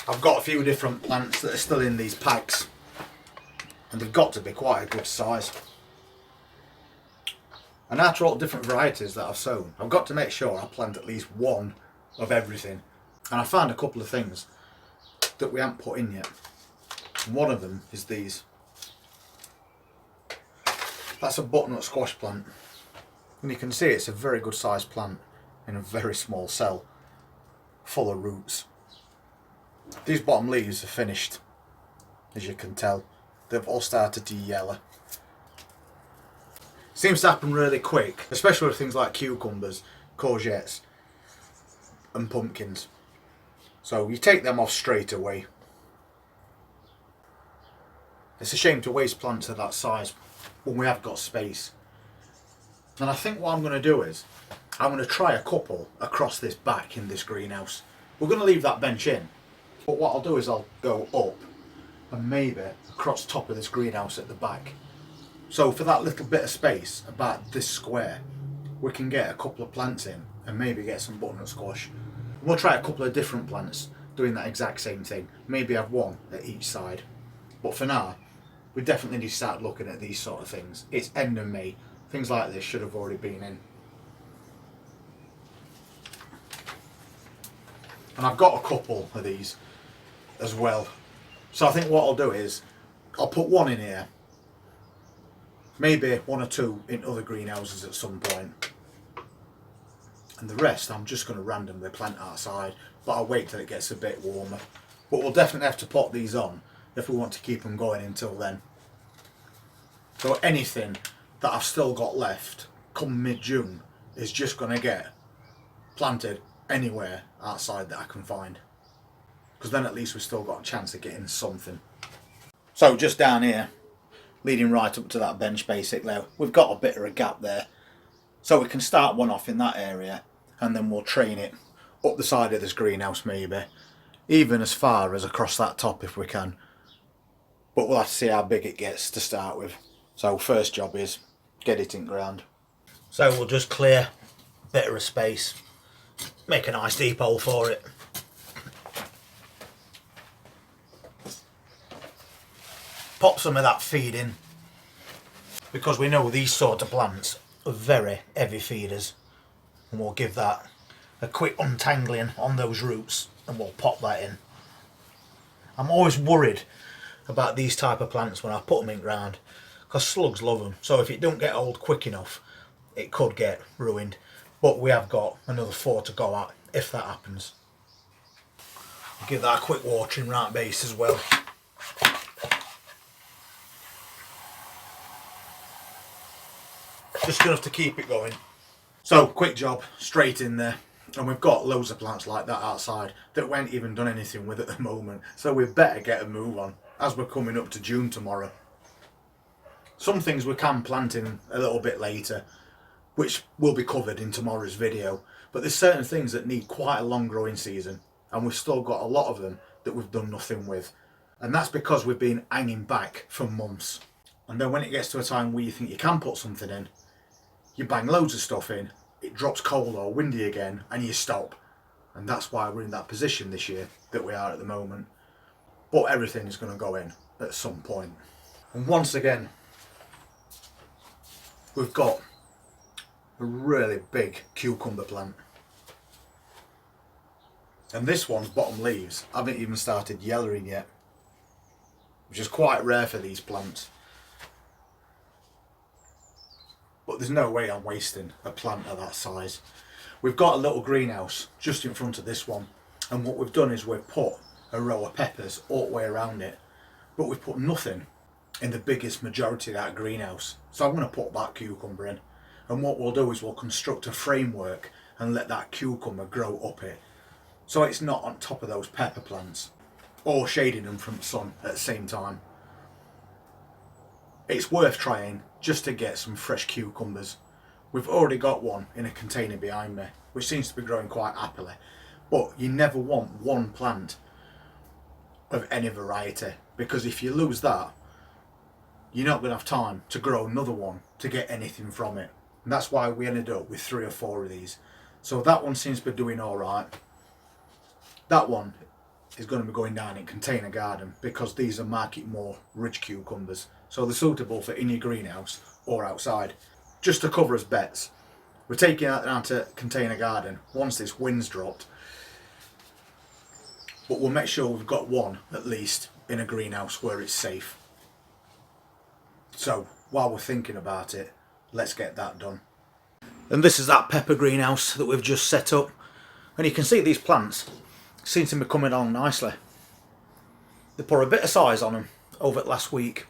I've got a few different plants that are still in these packs, and they've got to be quite a good size. And after all different varieties that I've sown, I've got to make sure I plant at least one of everything. And I found a couple of things that we haven't put in yet. One of them is these. That's a butternut squash plant. And you can see it's a very good sized plant in a very small cell, full of roots. These bottom leaves are finished, as you can tell. They've all started to yellow. Seems to happen really quick, especially with things like cucumbers, courgettes and pumpkins. So you take them off straight away. It's a shame to waste plants of that size when we have got space. And I think what I'm going to do is, I'm going to try a couple across this back in this greenhouse. We're going to leave that bench in, but what I'll do is I'll go up and maybe across the top of this greenhouse at the back. So for that little bit of space, about this square, we can get a couple of plants in and maybe get some butternut squash. We'll try a couple of different plants doing that exact same thing. Maybe have one at each side. But for now, we definitely need to start looking at these sort of things. It's end of May. Things like this should have already been in. And I've got a couple of these as well. So I think what I'll do is, I'll put one in here. Maybe one or two in other greenhouses at some point. And the rest I'm just going to randomly plant outside. But I'll wait till it gets a bit warmer. But we'll definitely have to pot these on if we want to keep them going until then. So anything that I've still got left come mid-June is just going to get planted anywhere outside that I can find, because then at least we've still got a chance of getting something. So just down here, leading right up to that bench basically, we've got a bit of a gap there, so we can start one off in that area and then we'll train it up the side of this greenhouse, maybe even as far as across that top if we can, but we'll have to see how big it gets to start with. So first job is get it in ground. So we'll just clear a bit of a space, make a nice deep hole for it. Pop some of that feed in, because we know these sort of plants are very heavy feeders, and we'll give that a quick untangling on those roots and we'll pop that in. I'm always worried about these type of plants when I put them in ground, because slugs love them, so if it don't get old quick enough it could get ruined. But we have got another 4 to go at if that happens. I'll give that a quick watering right base as well. Just enough to keep it going. So quick job, straight in there. And we've got loads of plants like that outside that we haven't even done anything with at the moment. So we better get a move on as we're coming up to June tomorrow. Some things we can plant in a little bit later, which will be covered in tomorrow's video. But there's certain things that need quite a long growing season, and we've still got a lot of them that we've done nothing with. And that's because we've been hanging back for months. And then when it gets to a time where you think you can put something in, you bang loads of stuff in, it drops cold or windy again, and you stop. And that's why we're in that position this year that we are at the moment. But everything is going to go in at some point. And once again, we've got a really big cucumber plant. And this one's bottom leaves haven't even started yellowing yet, which is quite rare for these plants. But there's no way I'm wasting a plant of that size. We've got a little greenhouse just in front of this one, and what we've done is we've put a row of peppers all the way around it, but we've put nothing in the biggest majority of that greenhouse. So I'm going to put that cucumber in, and what we'll do is we'll construct a framework and let that cucumber grow up it, so it's not on top of those pepper plants or shading them from the sun at the same time. It's worth trying just to get some fresh cucumbers. We've already got one in a container behind me, which seems to be growing quite happily, but you never want one plant of any variety, because if you lose that, you're not going to have time to grow another one to get anything from it. And that's why we ended up with 3 or 4 of these. So that one seems to be doing all right. That one is going to be going down in container garden because these are market more ridge cucumbers. So they're suitable for in your greenhouse or outside. Just to cover us bets, we're taking that down to container garden once this wind's dropped. But we'll make sure we've got one at least in a greenhouse where it's safe. So while we're thinking about it, let's get that done. And this is that pepper greenhouse that we've just set up. And you can see these plants seem to be coming on nicely. They put a bit of size on them over last week.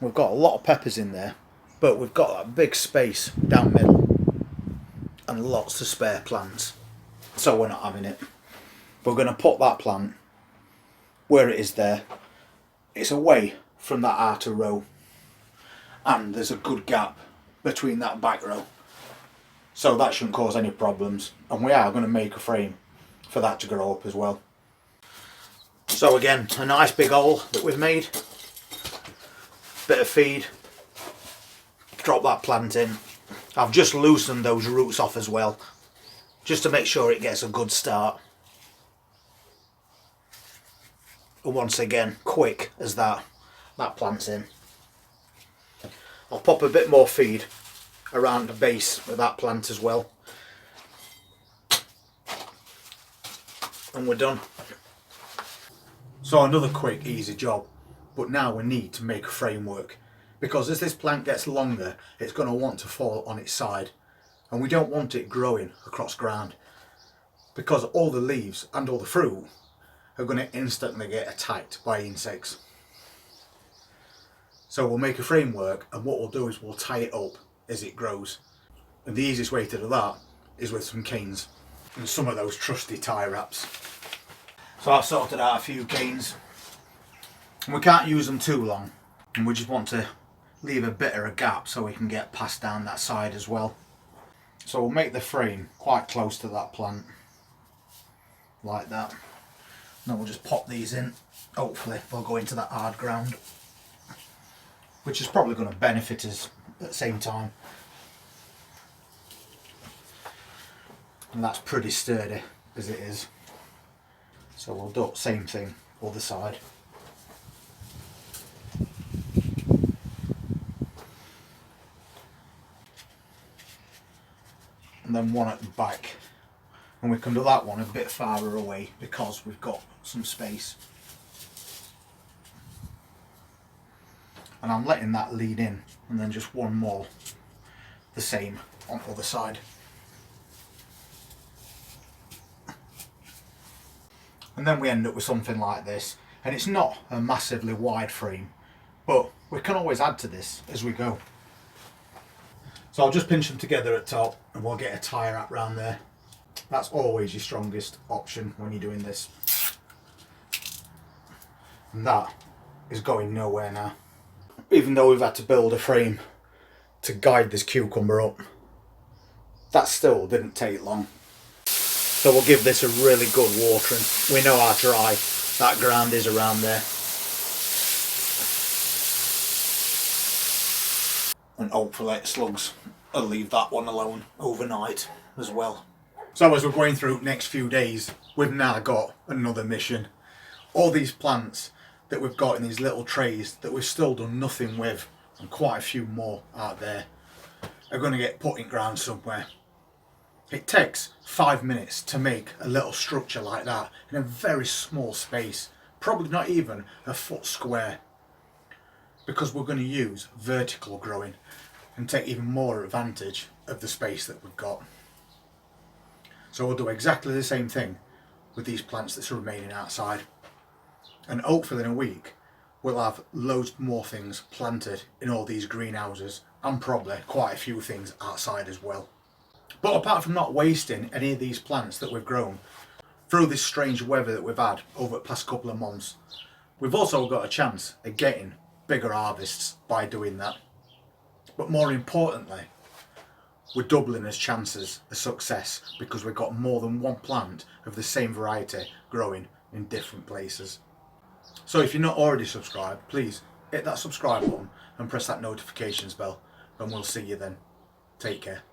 We've got a lot of peppers in there, but we've got that big space down middle and lots of spare plants. So we're not having it. We're going to put that plant where it is there. It's away from that outer row, and there's a good gap between that back row. So that shouldn't cause any problems, and we are going to make a frame for that to grow up as well. So again, a nice big hole that we've made, bit of feed, drop that plant in. I've just loosened those roots off as well, just to make sure it gets a good start. And once again, quick as that plant's in. I'll pop a bit more feed around the base of that plant as well, and we're done. So another quick easy job, but now we need to make a framework, because as this plant gets longer it's going to want to fall on its side, and we don't want it growing across ground because all the leaves and all the fruit are going to instantly get attacked by insects. So we'll make a framework, and what we'll do is we'll tie it up as it grows. And the easiest way to do that is with some canes and some of those trusty tie wraps. So I've sorted out a few canes, and we can't use them too long, and we just want to leave a bit of a gap so we can get past down that side as well. So we'll make the frame quite close to that plant, like that. Then we'll just pop these in. Hopefully they'll go into that hard ground, which is probably going to benefit us at the same time. And that's pretty sturdy as it is. So we'll do the same thing other side. And then one at the back. And we can do that one a bit farther away because we've got some space. And I'm letting that lead in, and then just one more the same on the other side. And then we end up with something like this, and it's not a massively wide frame, but we can always add to this as we go. So I'll just pinch them together at top, and we'll get a tie wrap round there. That's always your strongest option when you're doing this. And that is going nowhere now. Even though we've had to build a frame to guide this cucumber up, that still didn't take long. So we'll give this a really good watering. We know how dry that ground is around there. And hopefully slugs will leave that one alone overnight as well. So as we're going through the next few days, we've now got another mission. All these plants that we've got in these little trays that we've still done nothing with, and quite a few more out there, are going to get put in ground somewhere. It takes 5 minutes to make a little structure like that in a very small space, probably not even a foot square, because we're going to use vertical growing and take even more advantage of the space that we've got. So we'll do exactly the same thing with these plants that's remaining outside, and hopefully in a week we'll have loads more things planted in all these greenhouses, and probably quite a few things outside as well. But apart from not wasting any of these plants that we've grown through this strange weather that we've had over the past couple of months, we've also got a chance of getting bigger harvests by doing that. But more importantly, we're doubling his chances of success because we've got more than one plant of the same variety growing in different places. So if you're not already subscribed, please hit that subscribe button and press that notifications bell, and we'll see you then. Take care.